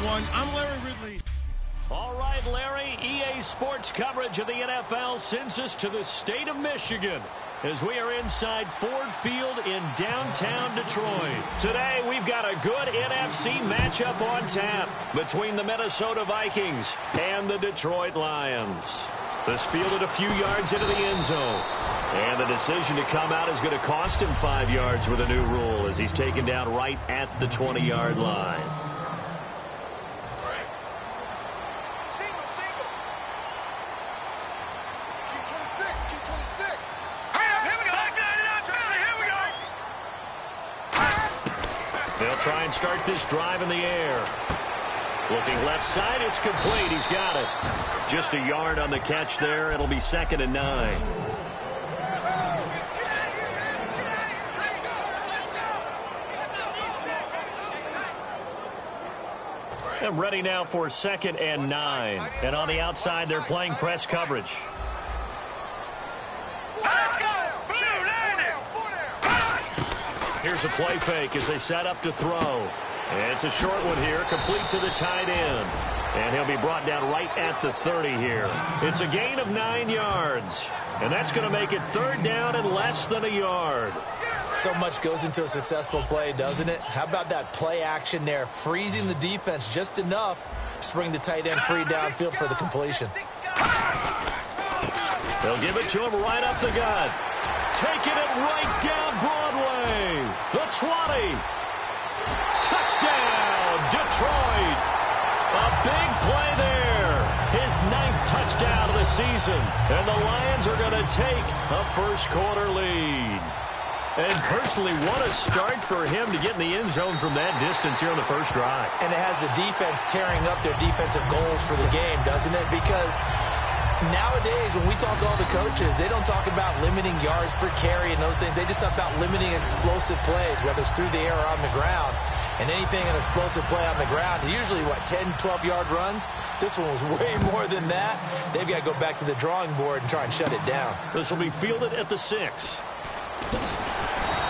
everyone. I'm Larry Ridley. All right, Larry, EA Sports coverage of the NFL sends us to the state of Michigan as we are inside Ford Field in downtown Detroit. Today, we've got a good NFC matchup on tap between the Minnesota Vikings and the Detroit Lions. This fielded a few yards into the end zone. And the decision to come out is going to cost him 5 yards with a new rule as he's taken down right at the 20-yard line. They'll try and start this drive in the air. Looking left side, it's complete. He's got it. Just a yard on the catch there. It'll be 2nd and 9. And ready now for 2nd and 9. And on the outside, they're playing press coverage. Here's a play fake as they set up to throw. And it's a short one here, complete to the tight end. And he'll be brought down right at the 30 here. It's a gain of 9 yards. And that's going to make it 3rd down and less than a yard. So much goes into a successful play, doesn't it? How about that play action there, freezing the defense just enough to bring the tight end free downfield for the completion. They'll give it to him right up the gut. Taking it right down Broadway. The 20. Touchdown, Detroit. A big play there. His 9th touchdown of the season. And the Lions are going to take a first-quarter lead. And personally, what a start for him to get in the end zone from that distance here on the first drive. And it has the defense tearing up their defensive goals for the game, doesn't it? Because nowadays, when we talk to all the coaches, they don't talk about limiting yards per carry and those things. They just talk about limiting explosive plays, whether it's through the air or on the ground. And anything an explosive play on the ground, usually, 10, 12-yard runs? This one was way more than that. They've got to go back to the drawing board and try and shut it down. This will be fielded at the 6.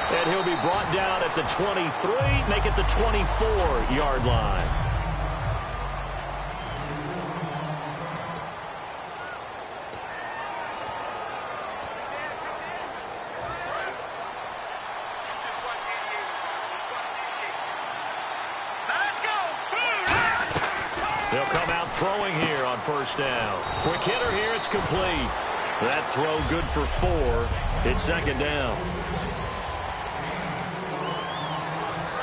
And he'll be brought down at the 23, make it the 24-yard line. They'll come out throwing here on first down. Quick hitter here, it's complete. That throw good for 4. It's 2nd down.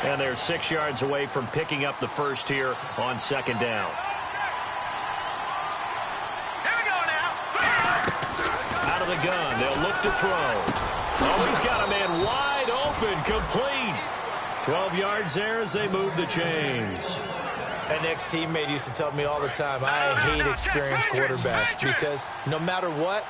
And they're 6 yards away from picking up the first here on 2nd down. Here we go now. Out of the gun, they'll look to throw. Oh, he's got a man wide open, complete. 12 yards there as they move the chains. An ex-teammate used to tell me all the time, I hate experienced quarterbacks because no matter what,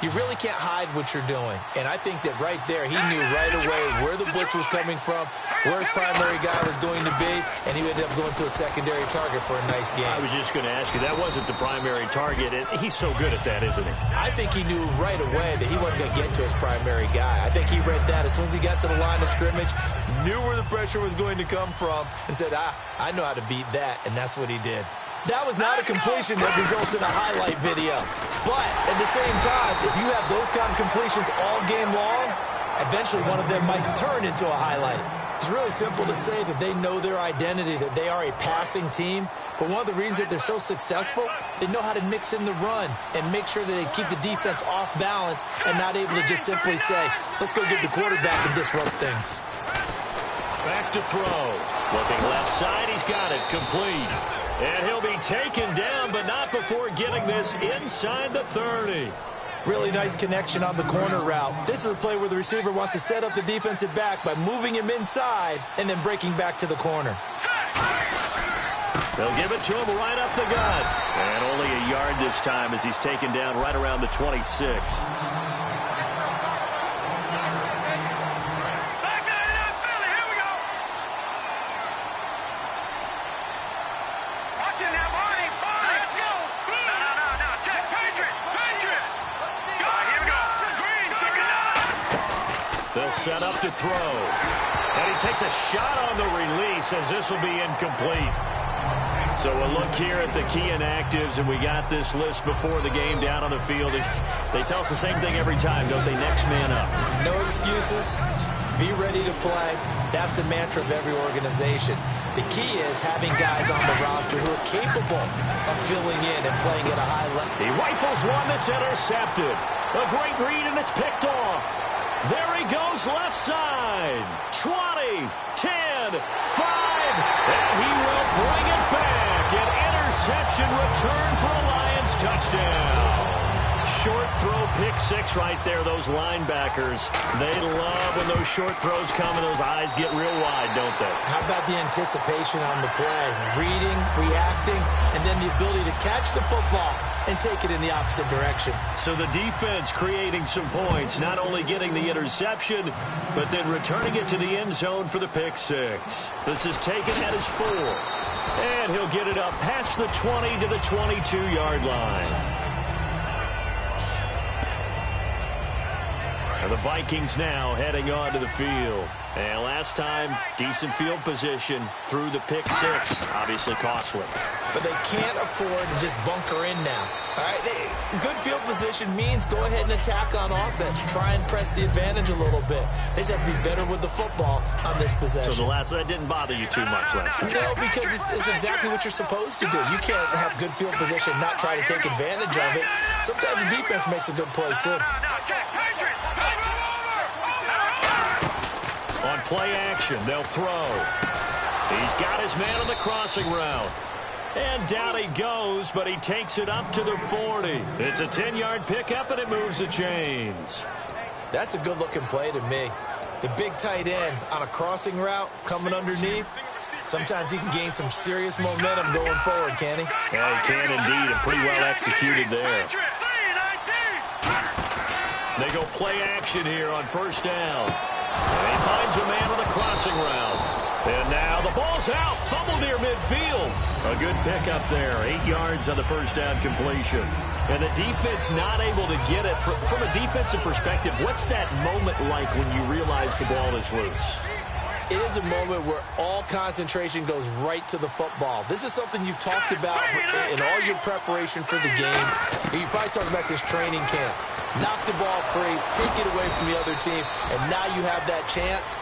you really can't hide what you're doing. And I think that right there, he knew right away where the blitz was coming from, where his primary guy was going to be, and he ended up going to a secondary target for a nice game. I was just going to ask you, that wasn't the primary target. He's so good at that, isn't he? I think he knew right away that he wasn't going to get to his primary guy. I think he read that as soon as he got to the line of scrimmage, knew where the pressure was going to come from, and said, I know how to beat that, and that's what he did. That was not a completion that results in a highlight video. But at the same time, if you have those kind of completions all game long, eventually one of them might turn into a highlight. It's really simple to say that they know their identity, that they are a passing team. But one of the reasons that they're so successful, they know how to mix in the run and make sure that they keep the defense off balance and not able to just simply say, let's go get the quarterback and disrupt things. Back to throw. Looking left side, he's got it, complete. And he'll be taken down, but not before getting this inside the 30. Really nice connection on the corner route. This is a play where the receiver wants to set up the defensive back by moving him inside and then breaking back to the corner. They'll give it to him right up the gut. And only a yard this time as he's taken down right around the 26. They'll set up to throw. And he takes a shot on the release as this will be incomplete. So we'll look here at the key inactives, and we got this list before the game down on the field. They tell us the same thing every time, don't they? Next man up. No excuses. Be ready to play. That's the mantra of every organization. The key is having guys on the roster who are capable of filling in and playing at a high level. He rifles one that's intercepted. A great read, and it's picked off. There he goes, left side. 20, 10, 5, and he will bring it back. An interception return for a Lions touchdown. Short throw, pick six right there. Those linebackers, they love when those short throws come and those eyes get real wide, don't they? How about the anticipation on the play? Reading, reacting, and then the ability to catch the football and take it in the opposite direction. So the defense creating some points, not only getting the interception, but then returning it to the end zone for the pick six. This is taken at his 4. And he'll get it up past the 20 to the 22-yard line. And the Vikings now heading onto the field. And last time, decent field position through the pick six. Obviously costly. But they can't afford to just bunker in now. All right, good field position means go ahead and attack on offense. Try and press the advantage a little bit. They just have to be better with the football on this possession. So the last that didn't bother you too much last time? No, because it's exactly what you're supposed to do. You can't have good field position, not try to take advantage of it. Sometimes the defense makes a good play, too. On play action, they'll throw. He's got his man on the crossing route. And down he goes, but he takes it up to the 40. It's a 10-yard pickup, and it moves the chains. That's a good-looking play to me. The big tight end on a crossing route coming underneath. Sometimes he can gain some serious momentum going forward, can he? Yeah, he can indeed, and pretty well executed there. They go play action here on first down. And he finds a man on the crossing route. And now the ball's out. Fumble near midfield. A good pickup there. 8 yards on the first down completion. And the defense not able to get it. From a defensive perspective, what's that moment like when you realize the ball is loose? It is a moment where all concentration goes right to the football. This is something you've talked about in all your preparation for the game. You probably talked about since training camp. Knock the ball free, take it away from the other team, and now you have that chance.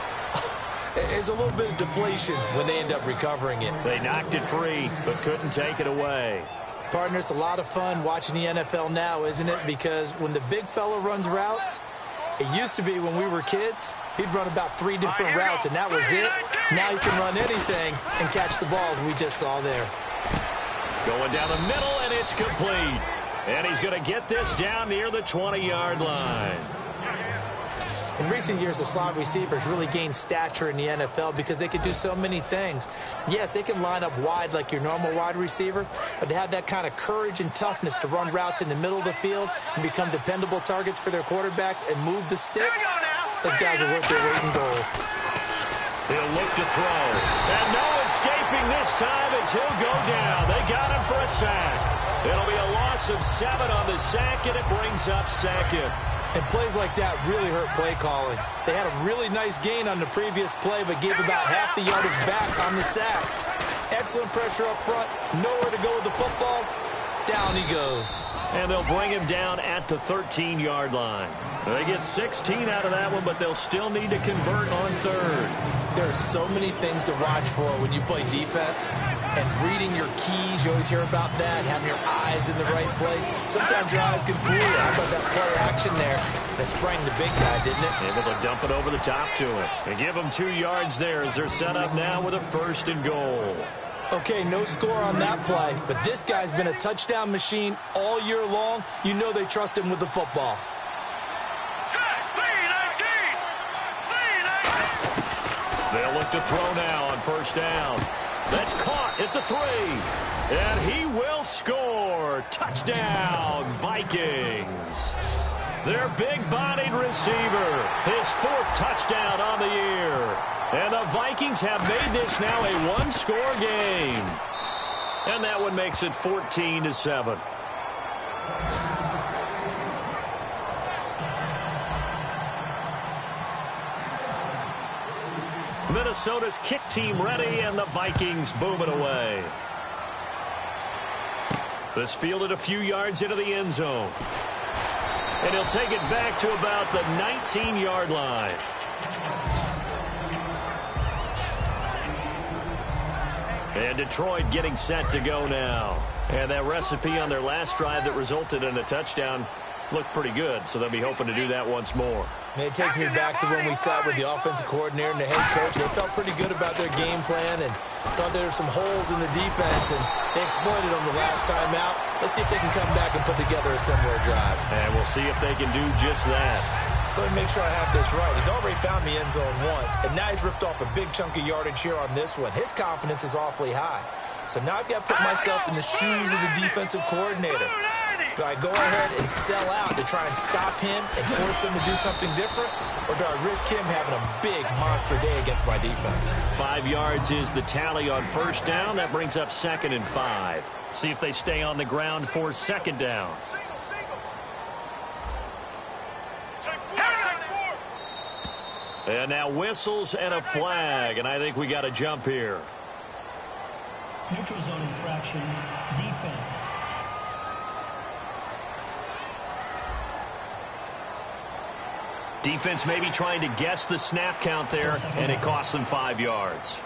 There's a little bit of deflation when they end up recovering it. They knocked it free, but couldn't take it away. Partner, it's a lot of fun watching the NFL now, isn't it? Because when the big fella runs routes, it used to be when we were kids, he'd run about 3 different routes, and that was it. Now he can run anything and catch the balls we just saw there. Going down the middle, and it's complete. And he's going to get this down near the 20-yard line. In recent years, the slot receivers really gained stature in the NFL because they could do so many things. Yes, they can line up wide like your normal wide receiver, but to have that kind of courage and toughness to run routes in the middle of the field and become dependable targets for their quarterbacks and move the sticks, those guys are worth their weight in gold. He'll look to throw. And no escaping this time as he'll go down. They got him for a sack. It'll be a loss of 7 on the sack, and it brings up second. And plays like that really hurt play calling. They had a really nice gain on the previous play, but gave about half the yardage back on the sack. Excellent pressure up front. Nowhere to go with the football. Down he goes. And they'll bring him down at the 13-yard line. They get 16 out of that one, but they'll still need to convert on third. There are so many things to watch for when you play defense. And reading your keys, you always hear about that. Having your eyes in the right place. Sometimes your eyes can fool you. How about that play action there? That sprang the big guy, didn't it? Able to dump it over the top to him. And give him 2 yards there as they're set up now with a 1st and goal. Okay, no score on that play, but this guy's been a touchdown machine all year long. You know they trust him with the football. They'll look to throw now on first down. That's caught at the 3. And he will score. Touchdown, Vikings. Their big-bodied receiver. His 4th touchdown on the year. And the Vikings have made this now a 1-score game. And that one makes it 14-7. Minnesota's kick team ready, and the Vikings boom it away. This fielded a few yards into the end zone. And he'll take it back to about the 19-yard line. And Detroit getting set to go now. And that recipe on their last drive that resulted in a touchdown looked pretty good, so they'll be hoping to do that once more. It takes me back to when we sat with the offensive coordinator and the head coach. They felt pretty good about their game plan and thought there were some holes in the defense, and they exploited them the last time out. Let's see if they can come back and put together a similar drive. And we'll see if they can do just that. So let me make sure I have this right. He's already found the end zone once, and now he's ripped off a big chunk of yardage here on this one. His confidence is awfully high. So now I've got to put myself in the shoes of the defensive coordinator. Do I go ahead and sell out to try and stop him and force him to do something different? Or do I risk him having a big monster day against my defense? 5 yards is the tally on first down. That brings up 2nd and 5. See if they stay on the ground for 2nd down. And now whistles and a flag, and I think we got to jump here. Neutral zone infraction, defense. Defense maybe trying to guess the snap count there, and it costs them 5 yards.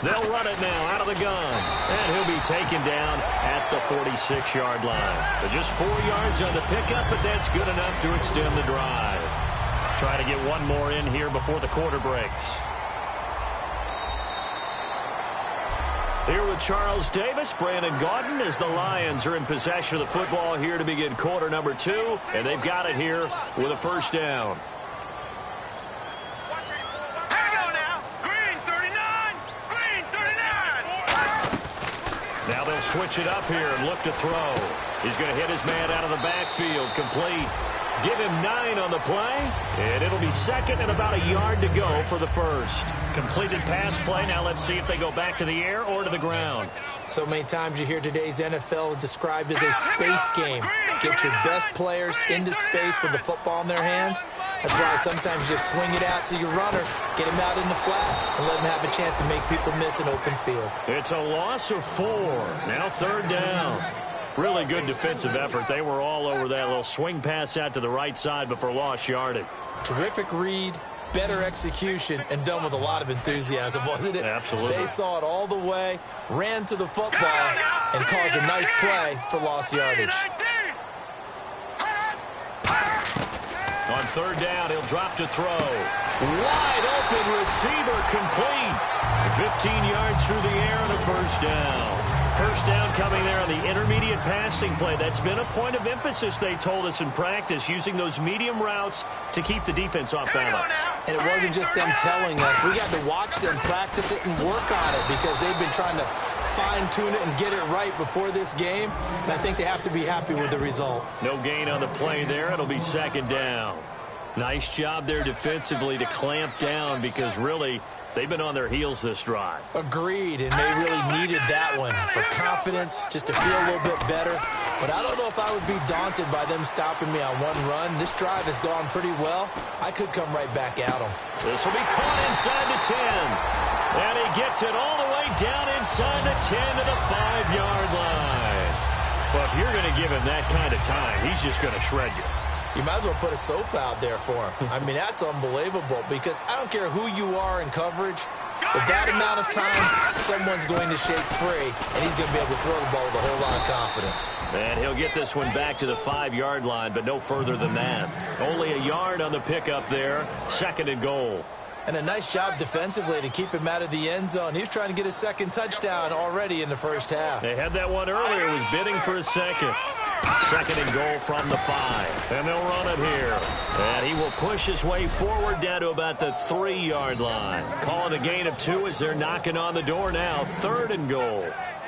They'll run it now out of the gun. And he'll be taken down at the 46-yard line. But just 4 yards on the pickup, but that's good enough to extend the drive. Try to get one more in here before the quarter breaks. Here with Charles Davis, Brandon Gaudin, as the Lions are in possession of the football here to begin quarter number 2. And they've got it here with a first down. Now they'll switch it up here and look to throw. He's going to hit his man out of the backfield. Complete. Give him 9 on the play. And it'll be 2nd and about a yard to go for the first. Completed pass play. Now let's see if they go back to the air or to the ground. So many times you hear today's NFL described as a space game. Get your best players into space with the football in their hands. That's why sometimes you just swing it out to your runner, get him out in the flat, and let him have a chance to make people miss an open field. It's a loss of 4. Now 3rd down. Really good defensive effort. They were all over that little swing pass out to the right side before lost yardage. Terrific read, better execution, and done with a lot of enthusiasm, wasn't it? Absolutely. They saw it all the way, ran to the football, and caused a nice play for lost yardage. On 3rd down, he'll drop to throw. Wide open receiver, complete. 15 yards through the air and a first down. First down coming there on the intermediate passing play. That's been a point of emphasis, they told us in practice, using those medium routes to keep the defense off balance. And it wasn't just them telling us. We got to watch them practice it and work on it because they've been trying to fine-tune it and get it right before this game. And I think they have to be happy with the result. No gain on the play there. It'll be 2nd down. Nice job there defensively to clamp down because really they've been on their heels this drive. Agreed, and they really needed that one for confidence, just to feel a little bit better. But I don't know if I would be daunted by them stopping me on one run. This drive has gone pretty well. I could come right back at them. This will be caught inside the 10. And he gets it all the way down inside the 10 to the 5-yard line. Well, if you're going to give him that kind of time, he's just going to shred you. You might as well put a sofa out there for him. I mean, that's unbelievable because I don't care who you are in coverage. With that amount of time, someone's going to shake free, and he's going to be able to throw the ball with a whole lot of confidence. And he'll get this one back to the 5-yard line, but no further than that. Only a yard on the pickup there. 2nd and goal. And a nice job defensively to keep him out of the end zone. He was trying to get his 2nd touchdown already in the first half. They had that one earlier. Was bidding for a 2nd. 2nd and goal from the 5. And they'll run it here. And he will push his way forward down to about the 3-yard line. Calling a gain of 2 as they're knocking on the door now. 3rd and goal.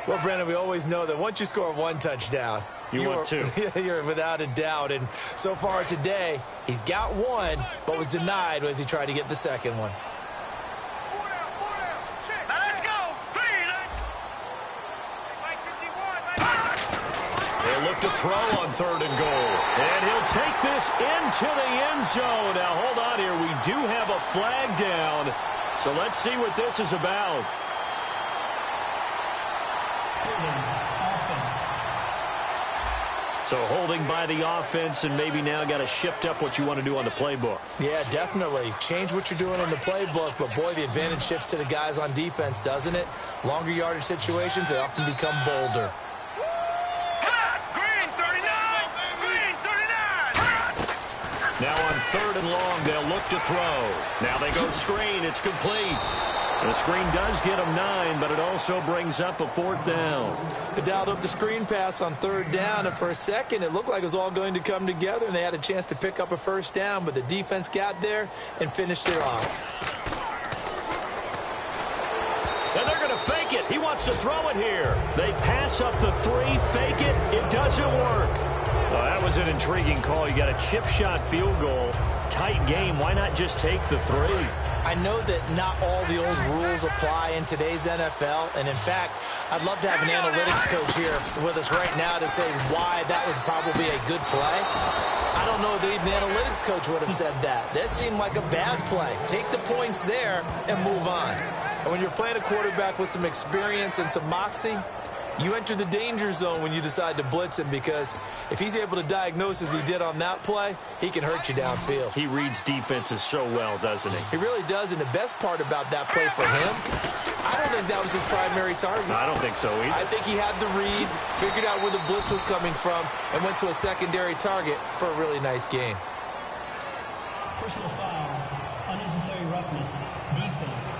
Well, Brandon, we always know that once you score 1 touchdown, you want 2. You're without a doubt. And so far today, he's got 1, but was denied as he tried to get the 2nd one. They'll look to throw on 3rd and goal. And he'll will take this into the end zone. Now, hold on here. We do have a flag down. So let's see what this is about. Offense. So holding by the offense, and maybe now got to shift up what you want to do on the playbook. Yeah, definitely. Change what you're doing in the playbook, but boy, the advantage shifts to the guys on defense, doesn't it? Longer yardage situations, they often become bolder. Green 39! Green 39! Now on 3rd and long, they'll look to throw. Now they go screen. It's complete. The screen does get them 9, but it also brings up a 4th down. They dialed up the screen pass on 3rd down, and for a second, it looked like it was all going to come together, and they had a chance to pick up a 1st down, but the defense got there and finished it off. So they're going to fake it. He wants to throw it here. They pass up the 3, fake it. It doesn't work. Well, that was an intriguing call. You got a chip shot field goal. Tight game. Why not just take the 3? I know that not all the old rules apply in today's NFL, and in fact, I'd love to have an analytics coach here with us right now to say why that was probably a good play. I don't know that even the analytics coach would have said that. That seemed like a bad play. Take the points there and move on. And when you're playing a quarterback with some experience and some moxie, you enter the danger zone when you decide to blitz him, because if he's able to diagnose as he did on that play, he can hurt you downfield. He reads defenses so well, doesn't he? He really does, and the best part about that play for him, I don't think that was his primary target. I don't think so either. I think he had the read, figured out where the blitz was coming from, and went to a secondary target for a really nice gain. Personal foul. Unnecessary roughness. Defense.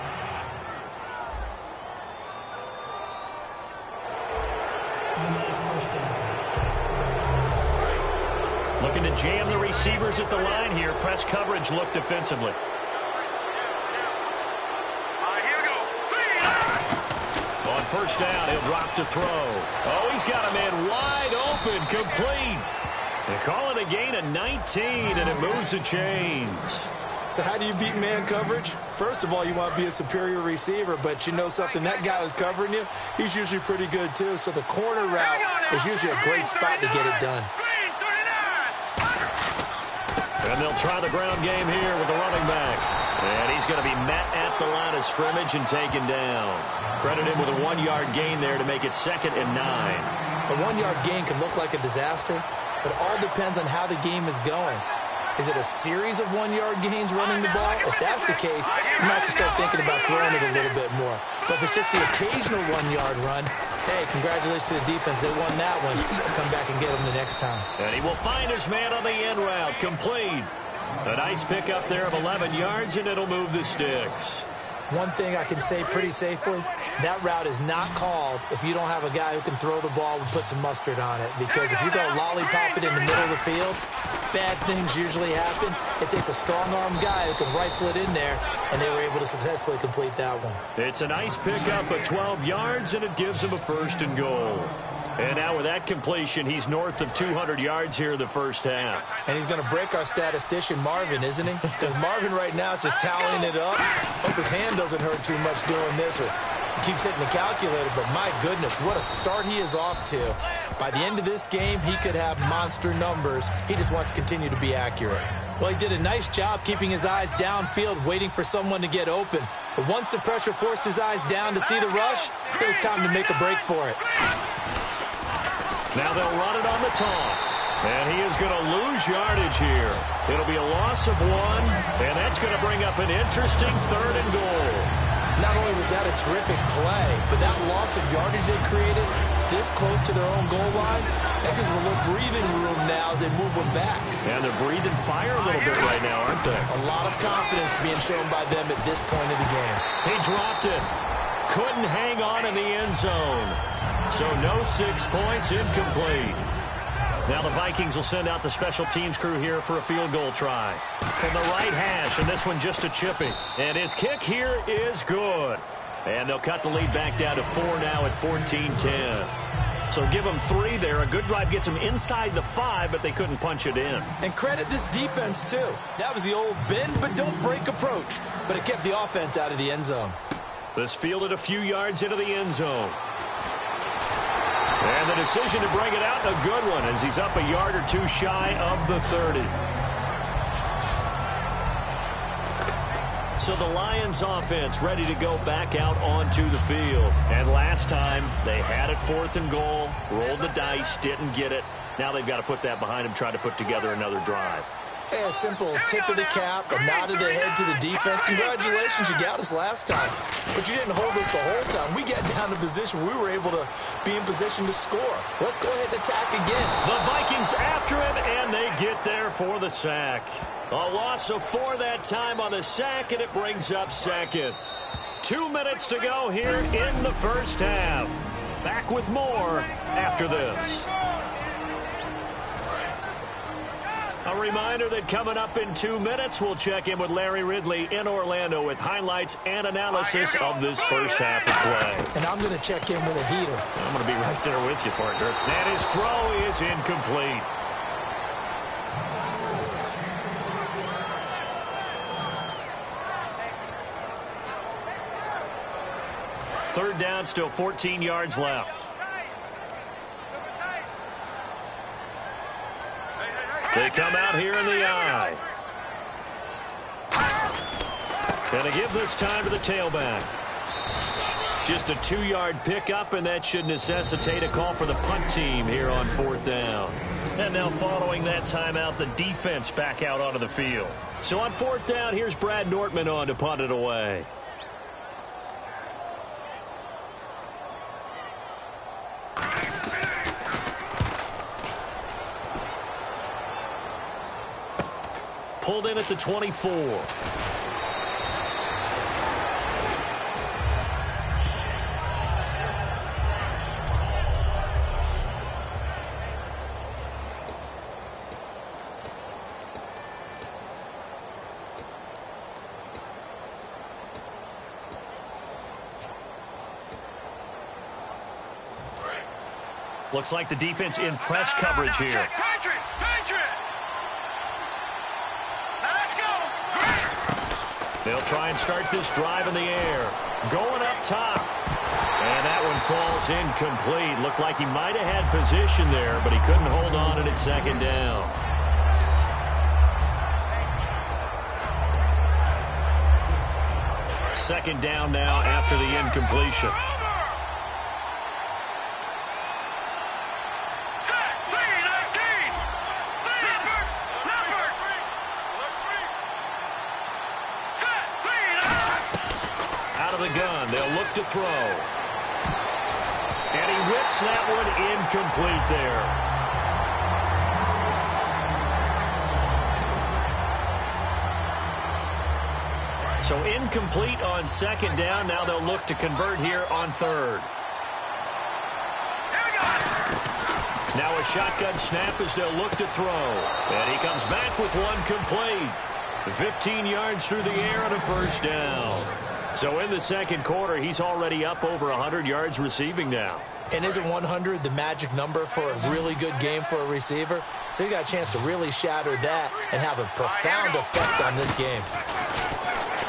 First down. Looking to jam the receivers at the line here. Press coverage look defensively. Here we go. On 1st down, he'll drop to throw. Oh, he's got a man wide open, complete. They call it a gain of 19, and it moves the chains. So how do you beat man coverage? First of all, you want to be a superior receiver, but you know something, that guy who's covering you, he's usually pretty good too. So the corner route is usually a great spot to get it done. And they'll try the ground game here with the running back. And he's going to be met at the line of scrimmage and taken down. Credit him with a 1-yard gain there to make it 2nd and 9. A 1-yard gain can look like a disaster, but it all depends on how the game is going. Is it a series of 1-yard gains running the ball? If that's the case, you might have to start thinking about throwing it a little bit more. But if it's just the occasional 1-yard run, hey, congratulations to the defense. They won that one. Come back and get them the next time. And he will find his man on the end route. Complete. A nice pickup there of 11 yards, and it'll move the sticks. One thing I can say pretty safely, that route is not called if you don't have a guy who can throw the ball and put some mustard on it. Because if you go lollipop it in the middle of the field, bad things usually happen. It takes a strong-arm guy who can rifle it in there, and they were able to successfully complete that one. It's a nice pickup of 12 yards, and it gives him a 1st and goal. And now with that completion, he's north of 200 yards here in the 1st half. And he's going to break our statistician, Marvin, isn't he? Because Marvin right now is just tallying it up. Hope his hand doesn't hurt too much doing this, or he keeps hitting the calculator. But my goodness, what a start he is off to. By the end of this game, he could have monster numbers. He just wants to continue to be accurate. Well, he did a nice job keeping his eyes downfield, waiting for someone to get open. But once the pressure forced his eyes down to see the rush, it was time to make a break for it. Now they'll run it on the toss. And he is going to lose yardage here. It'll be a loss of 1, and that's going to bring up an interesting 3rd and goal. Not only was that a terrific play, but that loss of yardage they created this close to their own goal line, that gives them a little breathing room now as they move them back. And they're breathing fire a little bit right now, aren't they? A lot of confidence being shown by them at this point of the game. He dropped it. Couldn't hang on in the end zone. So no 6 points, incomplete. Now the Vikings will send out the special teams crew here for a field goal try. From the right hash, and this one just a chipping. And his kick here is good. And they'll cut the lead back down to 4 now at 14-10. So give them 3 there. A good drive gets them inside the 5, but they couldn't punch it in. And credit this defense, too. That was the old bend but don't break approach. But it kept the offense out of the end zone. This fielded a few yards into the end zone. And And the decision to bring it out, a good one, as he's up a yard or two shy of the 30. So the Lions offense ready to go back out onto the field. And last time, they had it 4th and goal, rolled the dice, didn't get it. Now they've got to put that behind them, try to put together another drive. Hey, a simple tip of the cap, a nod of the head to the defense. Congratulations, you got us last time. But you didn't hold us the whole time. We got down to position. We were able to be in position to score. Let's go ahead and attack again. The Vikings after him, and they get there for the sack. A loss of 4 that time on the sack, and it brings up 2nd. 2 minutes to go here in the first half. Back with more after this. A reminder that coming up in 2 minutes, we'll check in with Larry Ridley in Orlando with highlights and analysis of this first half of play. And I'm going to check in with a heater. I'm going to be right there with you, partner. And his throw is incomplete. Third down, still 14 yards left. They come out here in the eye. Going to give this time to the tailback. Just a 2-yard pickup, and that should necessitate a call for the punt team here on 4th down. And now following that timeout, the defense back out onto the field. So on 4th down, here's Brad Nortman on to punt it away. Pulled in at the 24. Looks like the defense in press coverage here. They'll try and start this drive in the air. Going up top. And that one falls incomplete. Looked like he might have had position there, but he couldn't hold on, and it's 2nd down. Second down now after the incompletion. They'll look to throw. And he whips that one incomplete there. So incomplete on 2nd down. Now they'll look to convert here on 3rd. Now a shotgun snap as they'll look to throw. And he comes back with one complete. 15 yards through the air and a first down. So in the second quarter, he's already up over 100 yards receiving now. And isn't 100 the magic number for a really good game for a receiver? So he got a chance to really shatter that and have a profound effect on this game.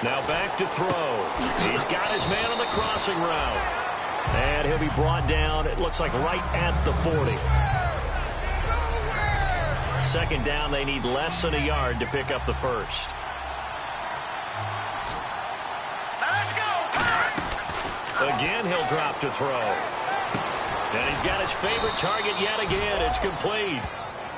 Now back to throw. He's got his man on the crossing route. And he'll be brought down, it looks like right at the 40. Second down, they need less than a yard to pick up the first. Again, he'll drop to throw. And he's got his favorite target yet again. It's complete.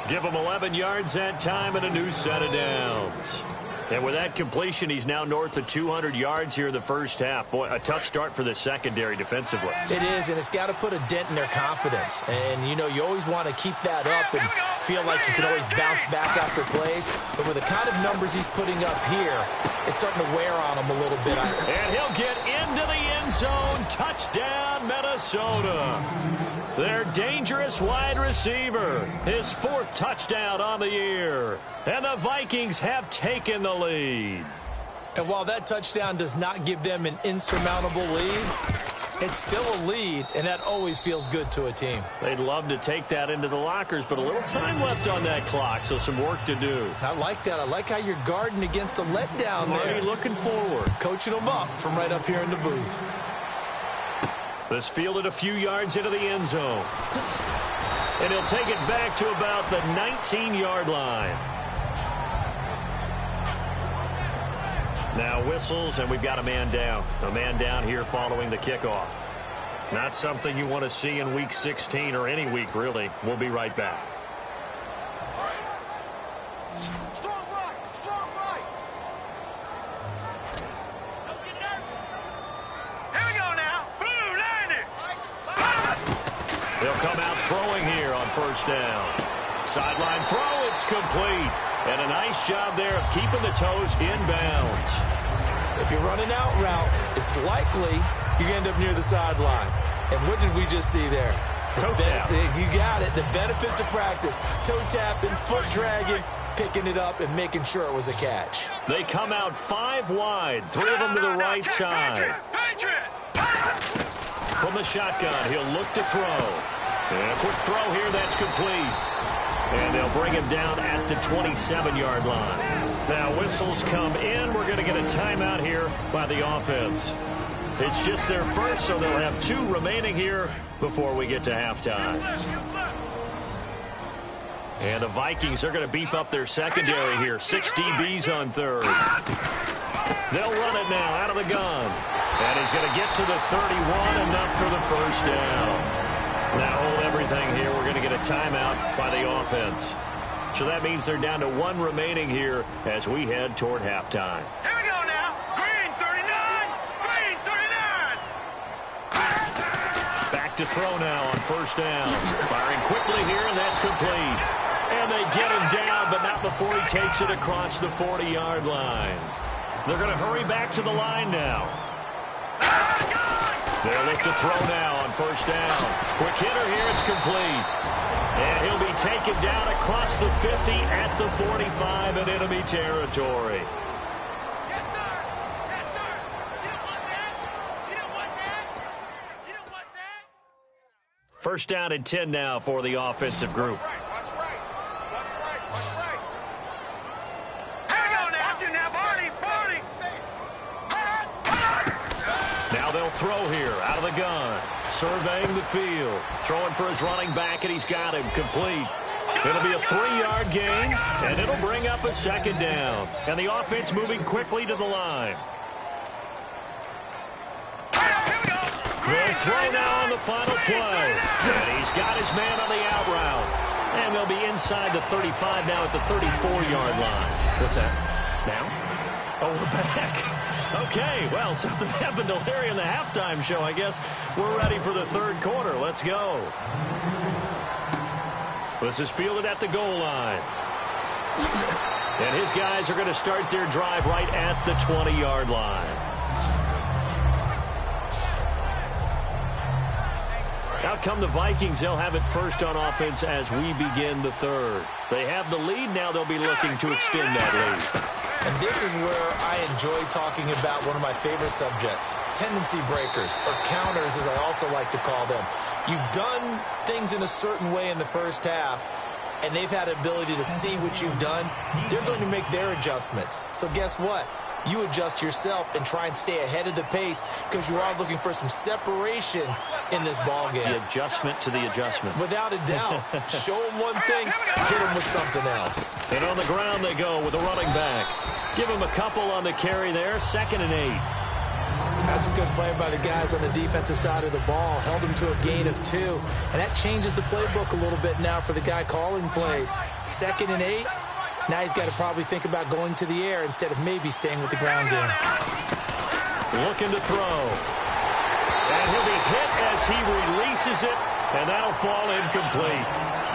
Give him 11 yards that time and a new set of downs. And with that completion, he's now north of 200 yards here in the first half. Boy, a tough start for the secondary defensively. It is, and it's got to put a dent in their confidence. And, you know, you always want to keep that up and feel like you can always bounce back after plays. But with the kind of numbers he's putting up here, it's starting to wear on him a little bit. And he'll get into the end zone. Touchdown, Minnesota. Their dangerous wide receiver. His 4th touchdown on the year. And the Vikings have taken the lead. And while that touchdown does not give them an insurmountable lead, it's still a lead, and that always feels good to a team. They'd love to take that into the lockers, but a little time left on that clock, so some work to do. I like that. I like how you're guarding against a letdown there. Already looking forward. Coaching them up from right up here in the booth. This fielded a few yards into the end zone. And he'll take it back to about the 19-yard line. Now whistles, and we've got a man down. A man down here following the kickoff. Not something you want to see in Week 16 or any week, really. We'll be right back. Strong right, strong right. Don't get nervous. Here we go now. Blue, line it. They'll come out throwing here on first down. Sideline throw, it's complete. And a nice job there of keeping the toes in bounds. If you're running out route, it's likely you end up near the sideline. And what did we just see there? Toe tap. You got it. The benefits of practice. Toe tapping, foot dragging, picking it up, and making sure it was a catch. They come out 5 wide, 3 of them to the right side. From the shotgun, he'll look to throw. And a quick throw here, that's complete. And they'll bring him down at the 27-yard line. Now whistles come in. We're going to get a timeout here by the offense. It's just their first, so they'll have 2 remaining here before we get to halftime. And the Vikings are going to beef up their secondary here. 6 DBs on third. They'll run it now out of the gun. And he's going to get to the 31, enough for the first down. Now hold everything here. We're going to get a timeout by the offense. So that means they're down to 1 remaining here as we head toward halftime. Here we go now. Green 39. Green 39. Back to throw now on first down. Firing quickly here, and that's complete. And they get him down, but not before he takes it across the 40-yard line. They're going to hurry back to the line now. They'll look to throw now on first down. Quick hitter here, it's complete. And he'll be taken down across the 50 at the 45 in enemy territory. Yes, sir. Yes, sir. You don't want that. You don't want that. You don't want that. First down and 10 now for the offensive group. Watch right. Watch right. Watch right. Here we go now. Watch it now, Barney. Barney. Now they'll throw here out of the gun. Surveying the field. Throwing for his running back, and he's got him complete. It'll be a 3-yard gain, and it'll bring up a second down. And the offense moving quickly to the line. They'll throw now on the final play. And he's got his man on the out route. And they'll be inside the 35 now at the 34-yard line. What's that? Now? Oh, we're back. Okay, well, something happened to Larry in the halftime show, I guess. We're ready for the third quarter. Let's go. This is fielded at the goal line. And his guys are going to start their drive right at the 20-yard line. Out come the Vikings. They'll have it first on offense as we begin the third. They have the lead. Now they'll be looking to extend that lead. And this is where I enjoy talking about one of my favorite subjects, tendency breakers, or counters as I also like to call them. You've done things in a certain way in the first half, and they've had the ability to see what you've done. They're going to make their adjustments. So guess what? You adjust yourself and try and stay ahead of the pace because you are looking for some separation in this ball game. The adjustment to the adjustment. Without a doubt. Show them one thing, hit them with something else. And on the ground they go with a running back. Give him a couple on the carry there. 2nd and 8. That's a good play by the guys on the defensive side of the ball. Held him to a gain of 2. And that changes the playbook a little bit now for the guy calling plays. 2nd and 8. Now he's got to probably think about going to the air instead of maybe staying with the ground game. Looking to throw. And he'll be hit as he releases it, and that'll fall incomplete.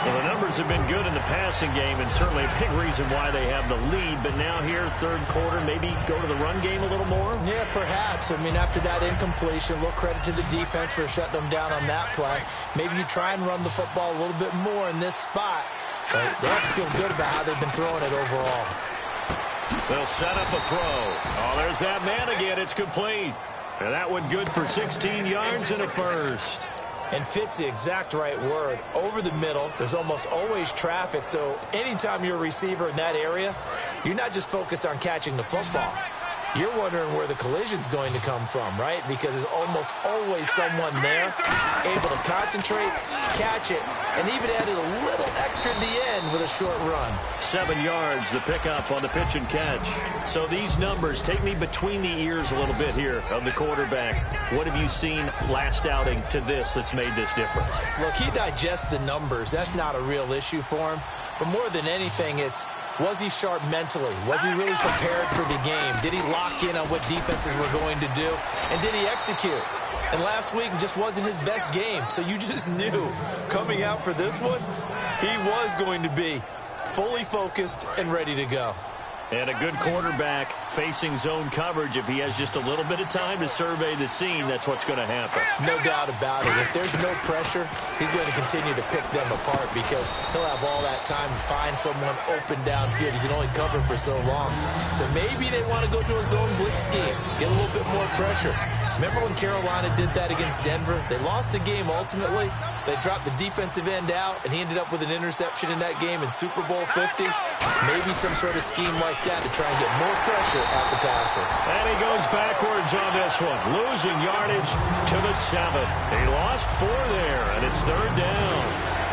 Well, the numbers have been good in the passing game, and certainly a big reason why they have the lead. But now here, third quarter, maybe go to the run game a little more? Yeah, perhaps. I mean, after that incompletion, a little credit to the defense for shutting them down on that play. Maybe you try and run the football a little bit more in this spot. So they have to feel good about how they've been throwing it overall. They'll set up a throw. Oh, there's that man again. It's complete. And that one good for 16 yards and a first. And fit's the exact right word. Over the middle, there's almost always traffic. So anytime you're a receiver in that area, you're not just focused on catching the football. You're wondering where the collision's going to come from, right? Because there's almost always someone there able to concentrate, catch it, and even added a little extra at the end with a short run. 7 yards, the pickup on the pitch and catch. So these numbers take me between the ears a little bit here of the quarterback. What have you seen last outing to this that's made this difference? Look, he digests the numbers. That's not a real issue for him. But more than anything, it's, was he sharp mentally? Was he really prepared for the game? Did he lock in on what defenses were going to do? And did he execute? And last week just wasn't his best game. So you just knew coming out for this one, he was going to be fully focused and ready to go. And a good quarterback facing zone coverage, if he has just a little bit of time to survey the scene, that's what's going to happen. No doubt about it. If there's no pressure, he's going to continue to pick them apart because he'll have all that time to find someone open downfield. He can only cover for so long. So maybe they want to go to a zone blitz scheme, get a little bit more pressure. Remember when Carolina did that against Denver? They lost the game ultimately. They dropped the defensive end out, and he ended up with an interception in that game in Super Bowl 50. Maybe some sort of scheme like that to try and get more pressure at the passer. And he goes backwards on this one, losing yardage to the 7. He lost 4 there, and it's 3rd down.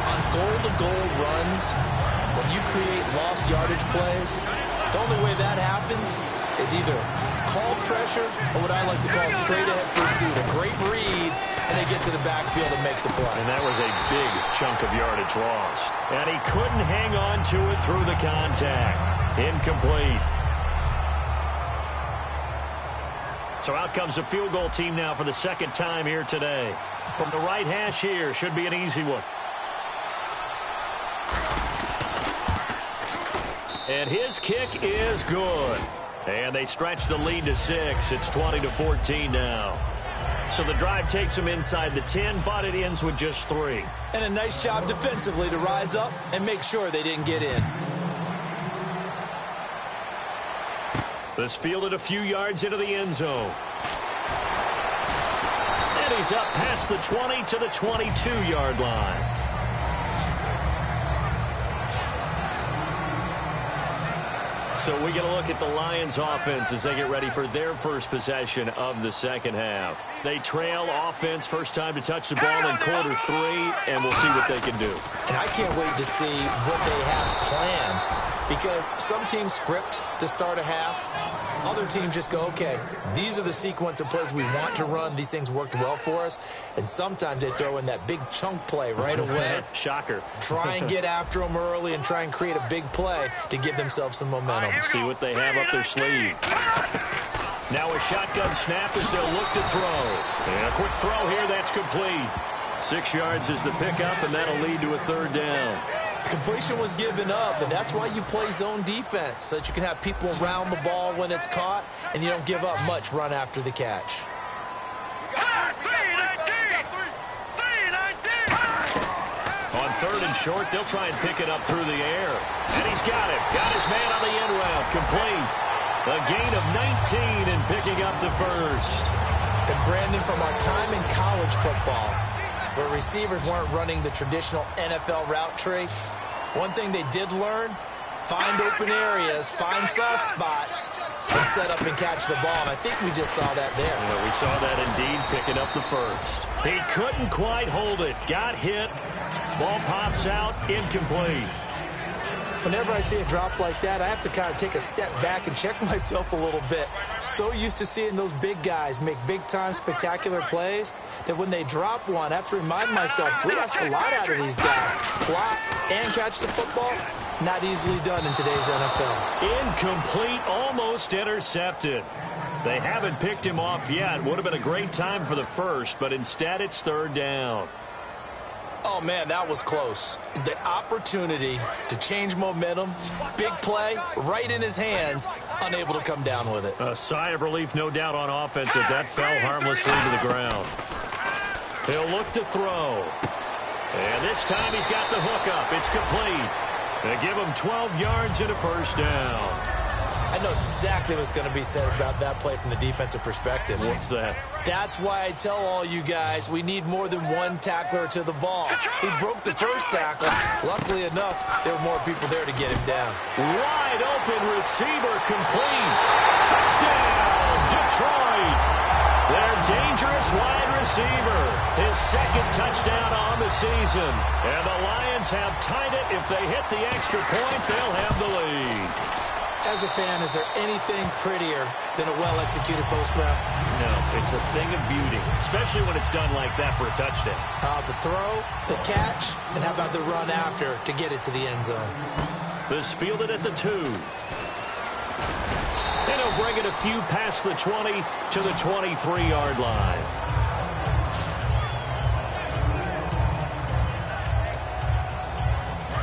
On goal-to-goal runs, when you create lost yardage plays, the only way that happens is either called pressure or what I like to call straight-ahead pursuit, a great read, and they get to the backfield and make the play. And that was a big chunk of yardage lost. And he couldn't hang on to it through the contact. Incomplete. So out comes the field goal team now for the 2nd time here today. From the right hash here, should be an easy one. And his kick is good. And they stretch the lead to 6. It's 20-14 now. So the drive takes them inside the 10, but it ends with just 3. And a nice job defensively to rise up and make sure they didn't get in. This fielded a few yards into the end zone. And he's up past the 20 to the 22-yard line. So we get a look at the Lions offense as they get ready for their first possession of the 2nd half. They trail offense, first time to touch the ball in quarter 3, and we'll see what they can do. And I can't wait to see what they have planned because some teams script to start a half. Other teams just go, okay, these are the sequence of plays we want to run. These things worked well for us. And sometimes they throw in that big chunk play right away. Shocker. Try and get after them early and try and create a big play to give themselves some momentum. See what they have up their sleeve. Now a shotgun snap as they'll look to throw. And a quick throw here, that's complete. 6 yards is the pickup, and that'll lead to a 3rd down. Completion was given up, but that's why you play zone defense, so that you can have people around the ball when it's caught, and you don't give up much run after the catch. On 3rd and short, they'll try and pick it up through the air. And he's got it. Got his man on the end route. Complete. A gain of 19 and picking up the first. And Brandon, from our time in college football, where receivers weren't running the traditional NFL route tree, one thing they did learn, find open areas, find soft spots, and set up and catch the ball. And I think we just saw that there. Yeah, we saw that indeed, picking up the first. He couldn't quite hold it. Got hit. Ball pops out, incomplete. Whenever I see a drop like that, I have to kind of take a step back and check myself a little bit. So used to seeing those big guys make big-time spectacular plays that when they drop one, I have to remind myself, we ask a lot out of these guys. Block and catch the football, not easily done in today's NFL. Incomplete, almost intercepted. They haven't picked him off yet. Would have been a great time for the first, but instead it's 3rd down. Oh, man, that was close. The opportunity to change momentum, big play, right in his hands, unable to come down with it. A sigh of relief, no doubt, on offense if that fell harmlessly to the ground. He'll look to throw. And this time he's got the hook up. It's complete. They give him 12 yards and a 1st down. I know exactly what's going to be said about that play from the defensive perspective. What's that? That's why I tell all you guys we need more than one tackler to the ball. He broke the first tackle. Luckily enough, there were more people there to get him down. Wide open receiver complete. Touchdown, Detroit. Their dangerous wide receiver. His second touchdown on the season. And the Lions have tied it. If they hit the extra point, they'll have the lead. As a fan, is there anything prettier than a well-executed post route? No, it's a thing of beauty, especially when it's done like that for a touchdown. The throw, the catch, and how about the run after to get it to the end zone? This fielded at the 2. And he'll bring it a few past the 20 to the 23-yard line.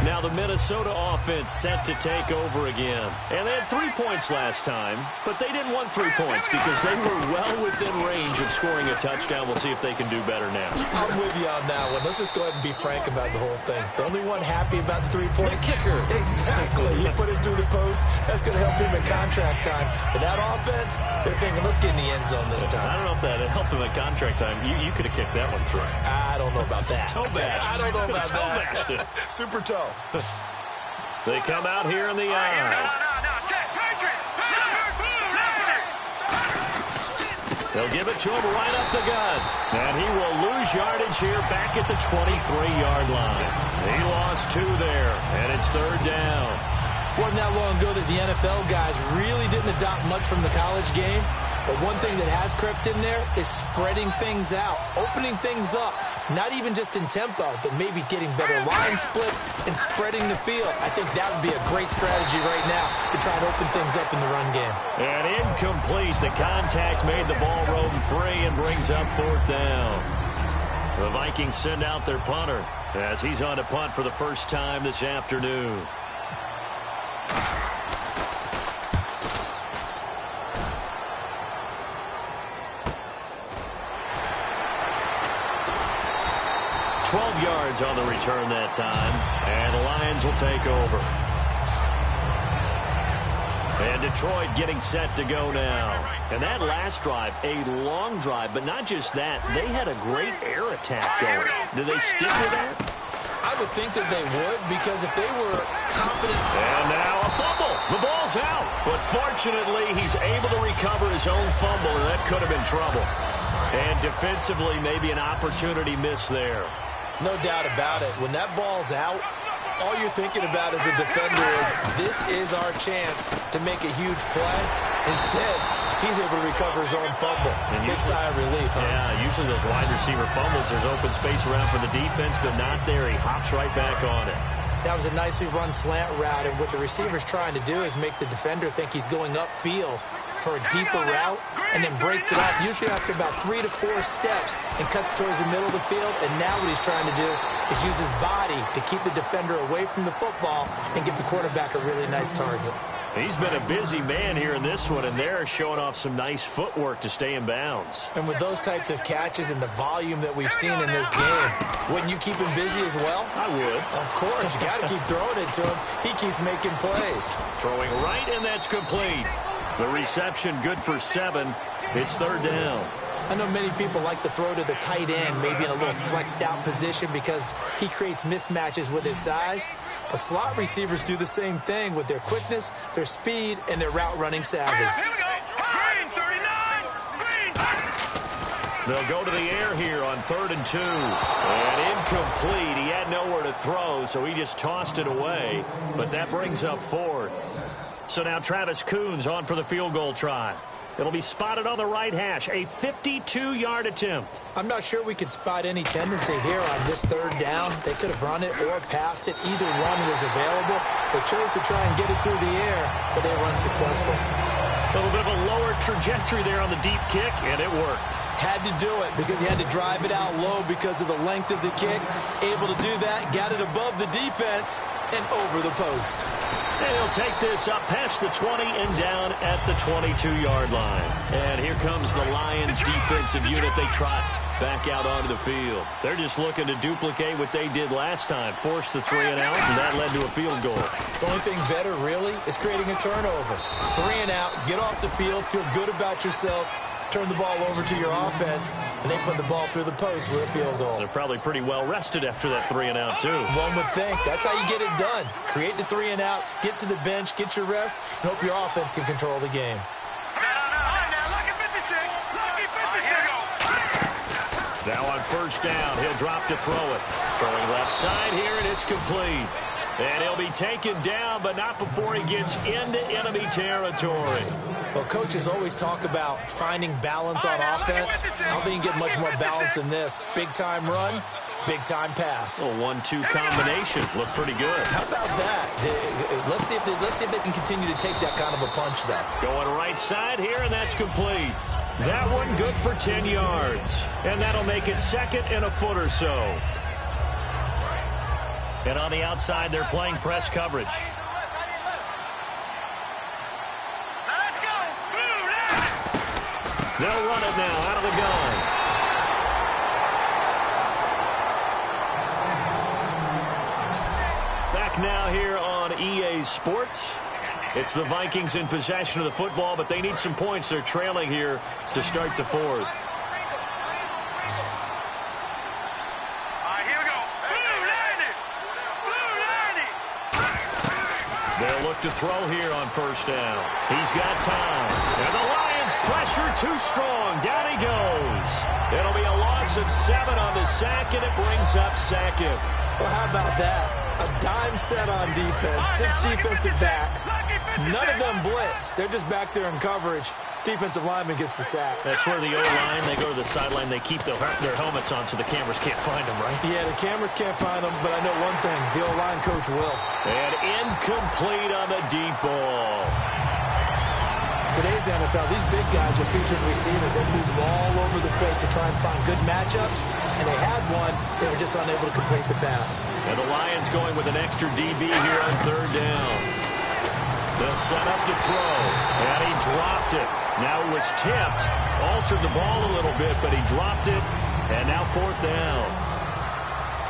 Now the Minnesota offense set to take over again. And they had 3 points last time, but they didn't want 3 points because they were well within range of scoring a touchdown. We'll see if they can do better now. I'm with you on that one. Let's just go ahead and be frank about the whole thing. The only one happy about the 3-point kicker. Exactly. He put it through the post. That's going to help him in contract time. But that offense, they're thinking, let's get in the end zone this time. I don't know if that helped him at contract time. You could have kicked that one through. I don't know about that. Toe bash. I don't know about Toe that. bashed it. Super toe. They come out here in the aisle. They'll give it to him right up the gut. And he will lose yardage here back at the 23-yard line. He lost 2 there, and it's 3rd down. Wasn't that long ago that the NFL guys really didn't adopt much from the college game. But one thing that has crept in there is spreading things out, opening things up, not even just in tempo, but maybe getting better line splits and spreading the field. I think that would be a great strategy right now to try to open things up in the run game. And incomplete. The contact made the ball roam free and brings up 4th down. The Vikings send out their punter as he's on to punt for the first time this afternoon. Yards on the return that time, and the Lions will take over. And Detroit getting set to go now. And that last drive, a long drive, but not just that, they had a great air attack going. Do they stick with that? I would think that they would, because if they were confident. And now a fumble. The ball's out. But fortunately, he's able to recover his own fumble, and that could have been trouble. And defensively, maybe an opportunity miss there. No doubt about it. When that ball's out, all you're thinking about as a defender is, this is our chance to make a huge play. Instead, he's able to recover his own fumble. And big sigh of relief, huh? Yeah, usually those wide receiver fumbles, there's open space around for the defense, but not there. He hops right back on it. That was a nicely run slant route, and what the receiver's trying to do is make the defender think he's going upfield for a deeper route, and then breaks it off, usually after about 3 to 4 steps, and cuts towards the middle of the field. And now what he's trying to do is use his body to keep the defender away from the football and give the quarterback a really nice target. He's been a busy man here in this one, and they're showing off some nice footwork to stay in bounds. And with those types of catches and the volume that we've seen in this game, wouldn't you keep him busy as well? I would. Of course. You got to keep throwing it to him. He keeps making plays. Throwing right, and that's complete. The reception good for 7. It's 3rd down. I know many people like to throw to the tight end, maybe in a little flexed out position because he creates mismatches with his size. But slot receivers do the same thing with their quickness, their speed, and their route running savvy. Here we go. Green, 39. Green. They'll go to the air here on 3rd and 2. And incomplete. He had nowhere to throw, so he just tossed it away. But that brings up 4th. So now Travis Coons on for the field goal try. It'll be spotted on the right hash, a 52-yard attempt. I'm not sure we could spot any tendency here on this 3rd down. They could have run it or passed it. Either one was available. They chose to try and get it through the air, but they were unsuccessful. A little bit of a lower trajectory there on the deep kick, and it worked. Had to do it because he had to drive it out low because of the length of the kick. Able to do that, got it above the defense and over the post. And he'll take this up past the 20 and down at the 22-yard line. And here comes the Lions defensive unit. They try back out onto the field. They're just looking to duplicate what they did last time, force the 3 and out, and that led to a field goal. The only thing better, really, is creating a turnover. 3 and out, get off the field, feel good about yourself, turn the ball over to your offense, and they put the ball through the post with a field goal. They're probably pretty well rested after that 3 and out, too. One would think. That's how you get it done. Create the 3 and outs, get to the bench, get your rest, and hope your offense can control the game. Now on first down, he'll drop to throw it. Throwing left side here, and it's complete. And he'll be taken down, but not before he gets into enemy territory. Well, coaches always talk about finding balance on offense. I don't think you can get much more balance than this. Big-time run, big-time pass. A 1-2 combination. Looked pretty good. How about that? Let's see if they can continue to take that kind of a punch, though. Going right side here, and that's complete. That one good for 10 yards. And that'll make it second and a foot or so. And on the outside, they're playing press coverage. Let's go. They'll run it now out of the gun. Back now here on EA Sports. It's the Vikings in possession of the football, but they need some points. They're trailing here to start the fourth. They'll look to throw here on first down. He's got time. And the Lions pressure too strong. Down he goes. It'll be a loss of 7 on the sack, and it brings up second. Well, how about that? A dime set on defense, 6 defensive backs. None of them blitz. They're just back there in coverage. Defensive lineman gets the sack. That's where the O-line, they go to the sideline, they keep their helmets on so the cameras can't find them, right? Yeah, the cameras can't find them, but I know one thing. The O-line coach will. And incomplete on the deep ball. Today's NFL, these big guys are featured receivers. They move all over the place to try and find good matchups, and they had one. They were just unable to complete the pass. And the Lions going with an extra DB here on third down. They'll set up to throw, and he dropped it. Now it was tipped, altered the ball a little bit, but he dropped it, and now fourth down.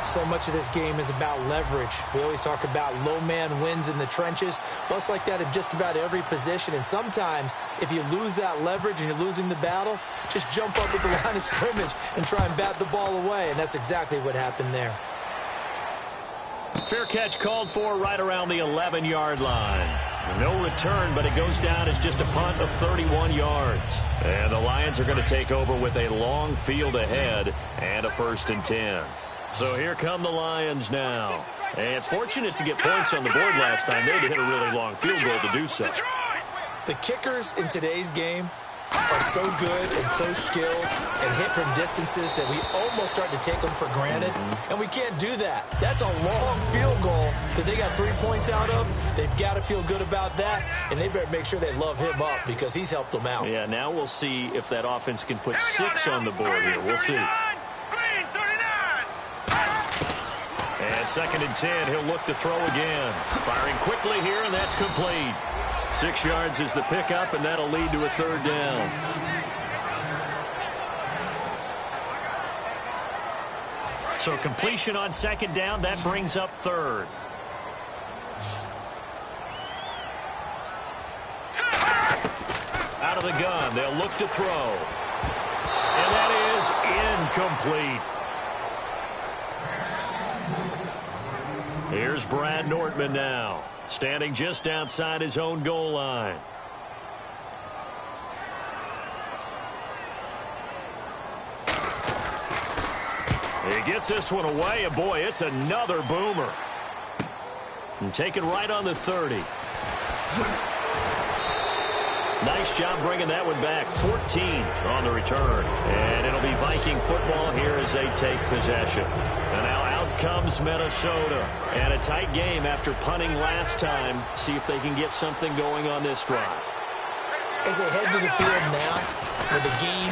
So much of this game is about leverage. We always talk about low man wins in the trenches. Well, it's like that in just about every position. And sometimes, if you lose that leverage and you're losing the battle, just jump up at the line of scrimmage and try and bat the ball away. And that's exactly what happened there. Fair catch called for right around the 11-yard line. No return, but it goes down as just a punt of 31 yards. And the Lions are going to take over with a long field ahead and a 1st and 10. So here come the Lions now. And fortunate to get points on the board last time. They had to hit a really long field goal to do so. The kickers in today's game are so good and so skilled and hit from distances that we almost start to take them for granted. And we can't do that. That's a long field goal that they got 3 points out of. They've got to feel good about that, and they better make sure they love him up because he's helped them out. Yeah, now we'll see if that offense can put 6 on the board here. We'll see. And 2nd and 10, he'll look to throw again. Firing quickly here, and that's complete. 6 yards is the pickup, and that'll lead to a 3rd down. So completion on 2nd down, that brings up 3rd. Out of the gun, they'll look to throw. And that is incomplete. Here's Brad Nortman now, standing just outside his own goal line. He gets this one away, and boy, it's another boomer. And taken right on the 30. Nice job bringing that one back. 14 on the return. And it'll be Viking football here as they take possession. And now out comes Minnesota. And a tight game after punting last time. See if they can get something going on this drive. As they head to the field now, with the game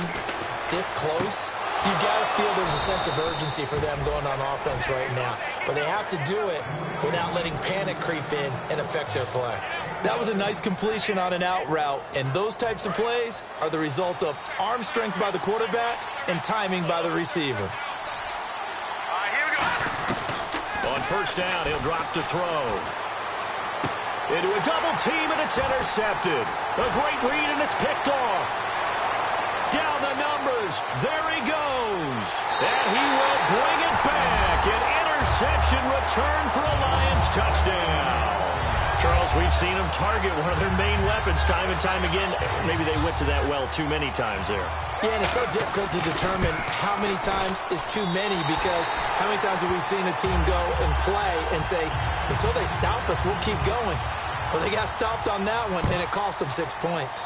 this close, You got to feel there's a sense of urgency for them going on offense right now. But they have to do it without letting panic creep in and affect their play. That was a nice completion on an out route, and those types of plays are the result of arm strength by the quarterback and timing by the receiver. On first down, he'll drop to throw. Into a double team, and it's intercepted. A great read, and it's picked off. Down the numbers. There he goes. And he will bring it back. An interception return for a Lions touchdown. Charles, we've seen them target one of their main weapons time and time again. Maybe they went to that well too many times there. Yeah, and it's so difficult to determine how many times is too many, because how many times have we seen a team go and play and say, until they stop us, we'll keep going. Well, they got stopped on that one, and it cost them 6 points.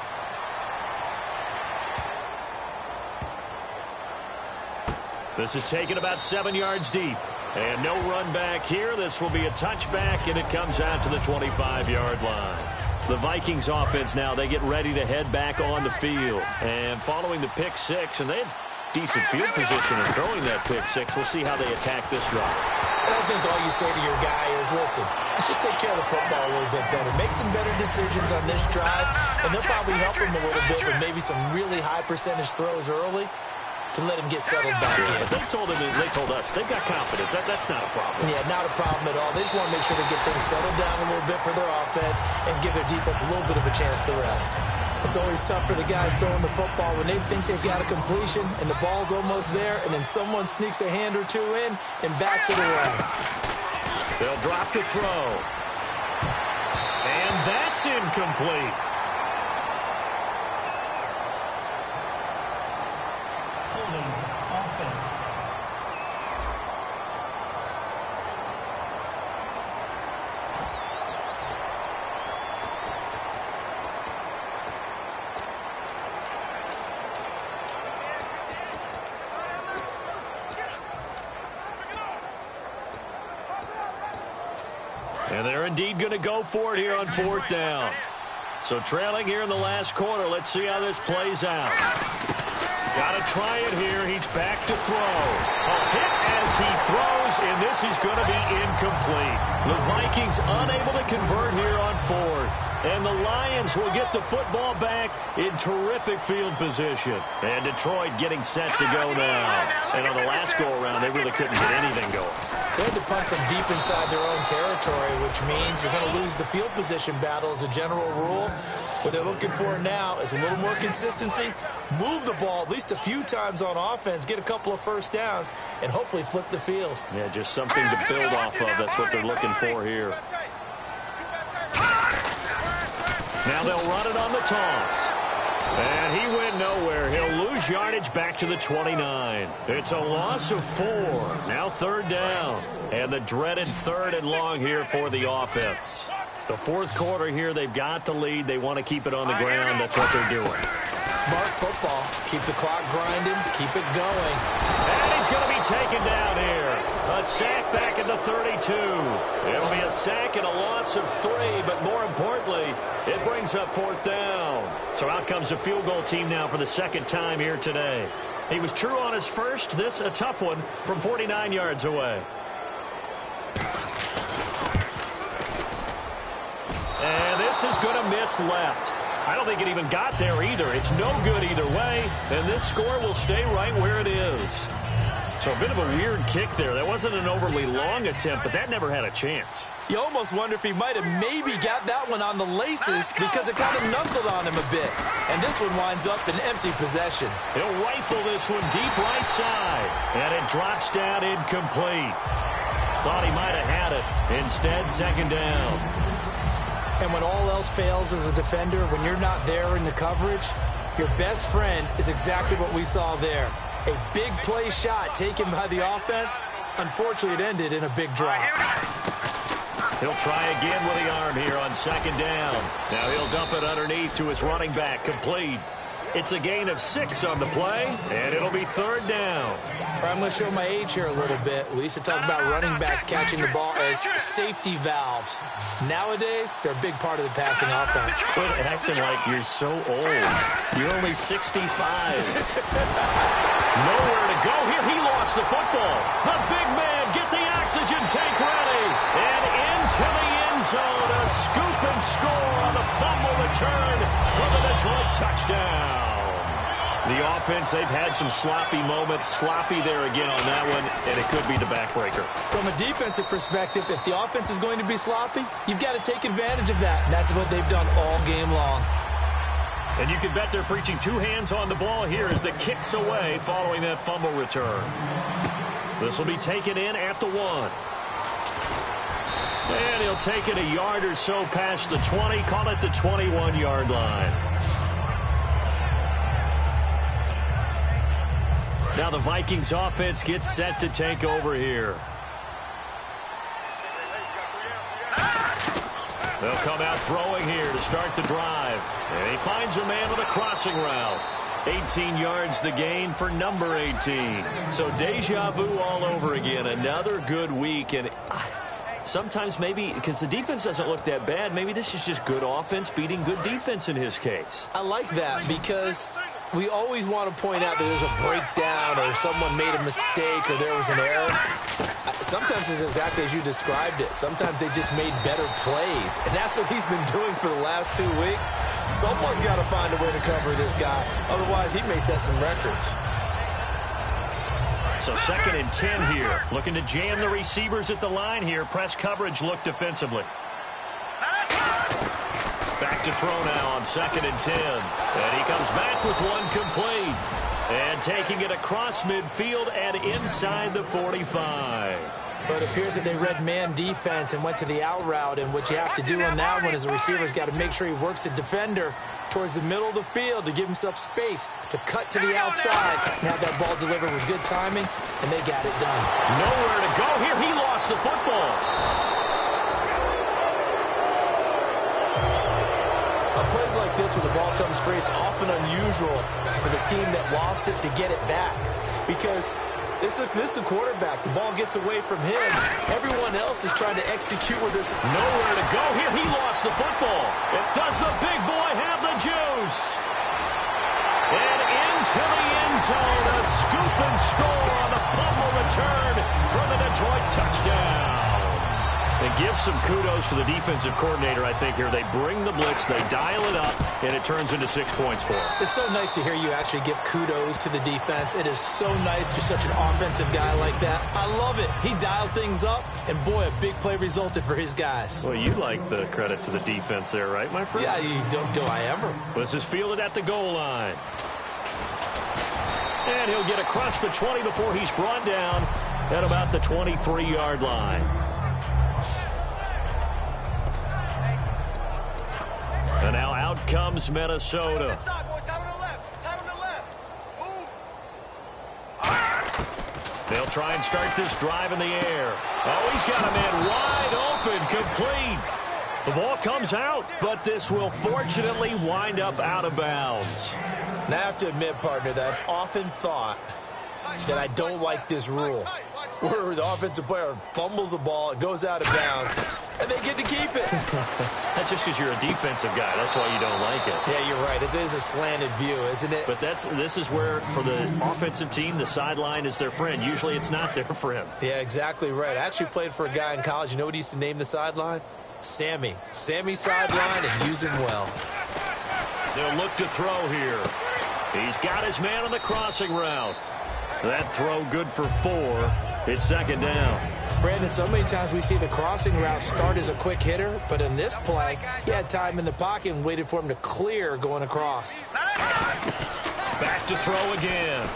This is taken about 7 yards deep. And no run back here. This will be a touchback, and it comes out to the 25-yard line. The Vikings offense now, they get ready to head back on the field. And following the pick six, and they had decent field position in throwing that pick six. We'll see how they attack this drive. I don't think all you say to your guy is, listen, let's just take care of the football a little bit better. Make some better decisions on this drive, and they'll probably help him a little bit with maybe some really high percentage throws early to let him get settled back in. But they told us they've got confidence. That's not a problem. Yeah, not a problem at all. They just want to make sure they get things settled down a little bit for their offense and give their defense a little bit of a chance to rest. It's always tough for the guys throwing the football when they think they've got a completion and the ball's almost there, and then someone sneaks a hand or two in and bats it away. They'll drop to throw. And that's incomplete. Offense. And they're indeed going to go for it here on fourth down. So trailing here in the last quarter. Let's see how this plays out. Got to try it here. He's back to throw. A hit as he throws, and this is going to be incomplete. The Vikings unable to convert here on fourth. And the Lions will get the football back in terrific field position. And Detroit getting set to go now. And on the last go-around, they really couldn't get anything going. They had to punt from deep inside their own territory, which means you're going to lose the field position battle as a general rule. What they're looking for now is a little more consistency, move the ball at least a few times on offense, get a couple of first downs, and hopefully flip the field. Yeah, just something to build off of. That's what they're looking for here. Now they'll run it on the toss. And he went nowhere. He'll lose yardage back to the 29. It's a loss of 4. Now third down. And the dreaded third and long here for the offense. The fourth quarter here, they've got the lead. They want to keep it on the ground. That's what they're doing. Smart football. Keep the clock grinding. Keep it going. And he's going to be taken down here. A sack back at the 32. It'll be a sack and a loss of 3, but more importantly, it brings up fourth down. So out comes the field goal team now for the second time here today. He was true on his first. This a tough one from 49 yards away. And this is going to miss left. I don't think it even got there either. It's no good either way, and this score will stay right where it is. So a bit of a weird kick there. That wasn't an overly long attempt, but that never had a chance. You almost wonder if he might have maybe got that one on the laces because it kind of knuckled on him a bit. And this one winds up in empty possession. He'll rifle this one deep right side, and it drops down incomplete. Thought he might have had it. Instead, second down. And when all else fails as a defender, when you're not there in the coverage, your best friend is exactly what we saw there. A big play shot taken by the offense. Unfortunately, it ended in a big drop. He'll try again with the arm here on second down. Now he'll dump it underneath to his running back. Complete. It's a gain of 6 on the play, and it'll be 3rd down. I'm going to show my age here a little bit. We used to talk about running backs catching the ball as safety valves. Nowadays, they're a big part of the passing offense. Quit acting like you're so old. You're only 65. Nowhere to go here. He lost the football. The big man, get the oxygen tank ready. And into the end zone, a scoop and score on the fumble return for the Detroit touchdown. The offense, they've had some sloppy moments. Sloppy there again on that one, and it could be the backbreaker. From a defensive perspective, if the offense is going to be sloppy, you've got to take advantage of that. And that's what they've done all game long. And you can bet they're preaching 2 hands on the ball here as the kick's away following that fumble return. This will be taken in at the 1. And he'll take it a yard or so past the 20. Call it the 21-yard line. Now the Vikings offense gets set to take over here. They'll come out throwing here to start the drive. And he finds a man on a crossing route. 18 yards the gain for number 18. So deja vu all over again. Another good week. And sometimes maybe, because the defense doesn't look that bad, maybe this is just good offense beating good defense in his case. I like that because we always want to point out that there's a breakdown or someone made a mistake or there was an error. Sometimes it's exactly as you described it. Sometimes they just made better plays. And that's what he's been doing for the last 2 weeks. Someone's got to find a way to cover this guy. Otherwise, he may set some records. So 2nd and 10 here. Looking to jam the receivers at the line here. Press coverage look defensively. Back to throw now on 2nd and 10. And he comes back with one complete. And taking it across midfield and inside the 45. But it appears that they read man defense and went to the out route. And what you have to do on that one is the receiver's got to make sure he works the defender towards the middle of the field to give himself space to cut to the outside and have that ball delivered with good timing, and they got it done. Nowhere to go here. He lost the football. On plays like this where the ball comes free, it's often unusual for the team that lost it to get it back because this is the quarterback. The ball gets away from him. Everyone else is trying to execute where there's nowhere to go here. He lost the football. Does the big boy have the juice? And into the end zone, a scoop and score on the fumble return for the Detroit touchdown. And give some kudos to the defensive coordinator, I think, here. They bring the blitz, they dial it up, and it turns into 6 points for them. It's so nice to hear you actually give kudos to the defense. It is so nice you're such an offensive guy like that. I love it. He dialed things up, and boy, a big play resulted for his guys. Well, you like the credit to the defense there, right, my friend? Yeah, do I ever. This is fielded at the goal line. And he'll get across the 20 before he's brought down at about the 23-yard line. And now out comes Minnesota. They'll try and start this drive in the air. Oh, he's got a man wide open, complete. The ball comes out, but this will fortunately wind up out of bounds. Now, I have to admit, partner, that I've often thought that I don't like this rule, where the offensive player fumbles the ball, it goes out of bounds, and they get to keep it. That's just because you're a defensive guy. That's why you don't like it. Yeah, you're right. It is a slanted view, isn't it? But this is where, for the offensive team, the sideline is their friend. Usually it's not there for him. Yeah, exactly right. I actually played for a guy in college. You know what he used to name the sideline? Sammy. Sammy sideline, and use him well. They'll look to throw here. He's got his man on the crossing route. That throw good for 4. It's 2nd down. Brandon, so many times we see the crossing route start as a quick hitter, but in this play, he had time in the pocket and waited for him to clear going across. Back to throw again.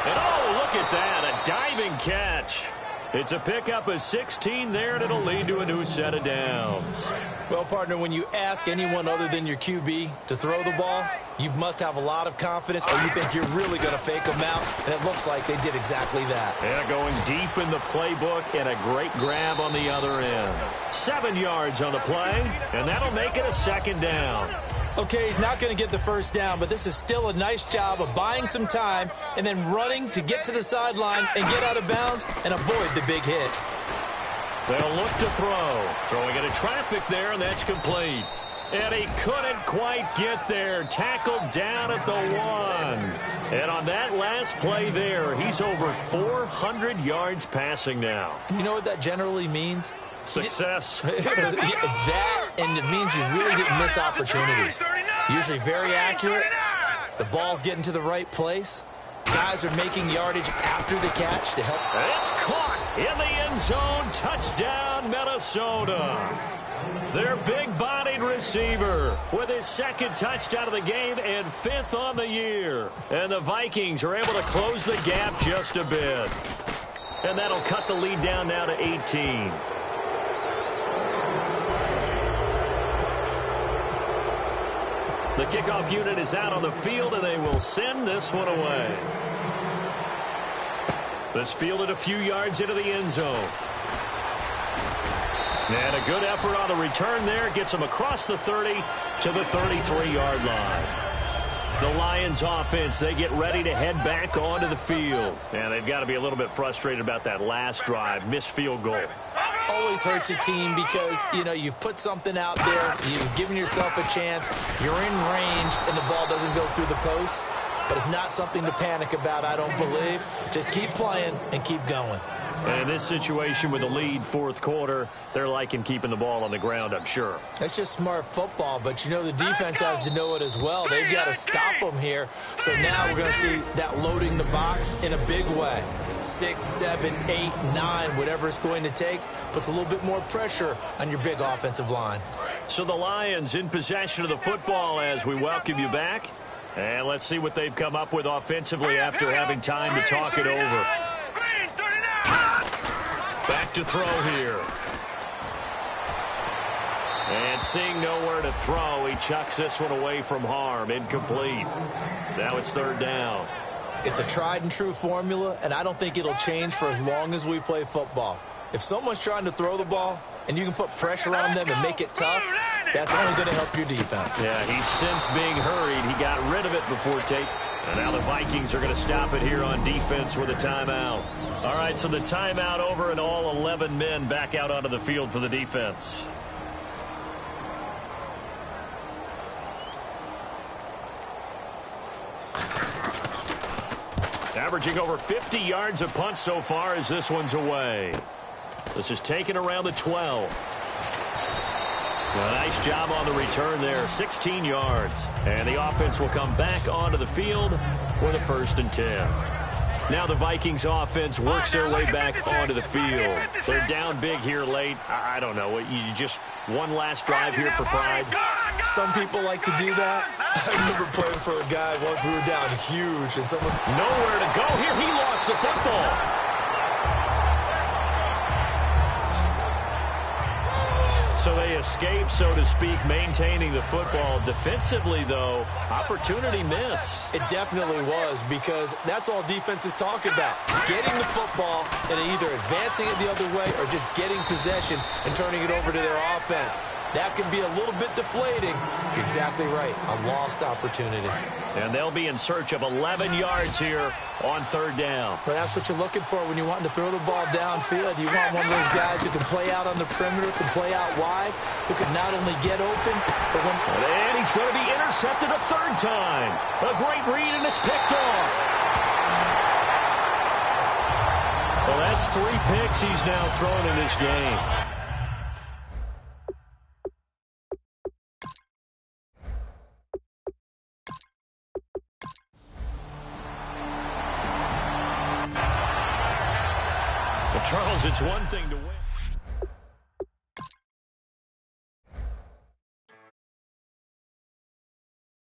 And oh, look at that, a diving catch. It's a pickup of 16 there, and it'll lead to a new set of downs. Well, partner, when you ask anyone other than your QB to throw the ball, you must have a lot of confidence, or you think you're really going to fake them out, and it looks like they did exactly that. Yeah, going deep in the playbook, and a great grab on the other end. 7 yards on the play, and that'll make it a 2nd down. Okay, he's not going to get the first down, but this is still a nice job of buying some time and then running to get to the sideline and get out of bounds and avoid the big hit. They'll look to throw. Throwing into traffic there, and that's complete. And he couldn't quite get there. Tackled down at the 1. And on that last play there, he's over 400 yards passing now. You know what that generally means? Success. That, and it means you really didn't miss opportunities. Usually very accurate. The ball's getting to the right place. Guys are making yardage after the catch to help. It's caught in the end zone. Touchdown, Minnesota. Their big-bodied receiver with his second touchdown of the game and 5th on the year. And the Vikings are able to close the gap just a bit. And that'll cut the lead down now to 18. The kickoff unit is out on the field, and they will send this one away. This fielded a few yards into the end zone. And a good effort on the return there. Gets him across the 30 to the 33-yard line. The Lions offense, they get ready to head back onto the field. And they've got to be a little bit frustrated about that last drive. Missed field goal. Always hurts a team because, you know, you've put something out there. You've given yourself a chance. You're in range, and the ball doesn't go through the posts. But it's not something to panic about, I don't believe. Just keep playing and keep going. And in this situation with the lead, fourth quarter, they're liking keeping the ball on the ground, I'm sure. That's just smart football, but you know the defense has to know it as well. They've got to stop them here. So now we're going to see that loading the box in a big way. 6, 7, 8, 9, whatever it's going to take, puts a little bit more pressure on your big offensive line. So the Lions in possession of the football as we welcome you back. And let's see what they've come up with offensively after having time to talk it over. Back to throw here. And seeing nowhere to throw, he chucks this one away from harm. Incomplete. Now it's third down. It's a tried and true formula, and I don't think it'll change for as long as we play football. If someone's trying to throw the ball and you can put pressure on them and make it tough, that's only going to help your defense. Yeah, he's since being hurried. He got rid of it before take. And now the Vikings are going to stop it here on defense with a timeout. All right, so the timeout over and all 11 men back out onto the field for the defense. Averaging over 50 yards a punt so far as this one's away. This is taken around the 12. A nice job on the return there, 16 yards. And the offense will come back onto the field for the 1st and 10. Now the Vikings offense works their way back onto the field. They're down big here late. I don't know. You just one last drive here for pride. Some people like to do that. I remember playing for a guy once we were down huge, and someone's nowhere to go here. He lost the football. So they escape, so to speak, maintaining the football. Defensively, though, opportunity miss. It definitely was, because that's all defenses talk about. Getting the football and either advancing it the other way or just getting possession and turning it over to their offense. That can be a little bit deflating. You're exactly right. A lost opportunity. And they'll be in search of 11 yards here on third down. Well, that's what you're looking for when you're wanting to throw the ball downfield. You want one of those guys who can play out on the perimeter, can play out wide, who can not only get open, but when... And he's going to be intercepted a third time. A great read, and it's picked off. Well, that's 3 picks he's now thrown in this game. Charles, it's one thing to win.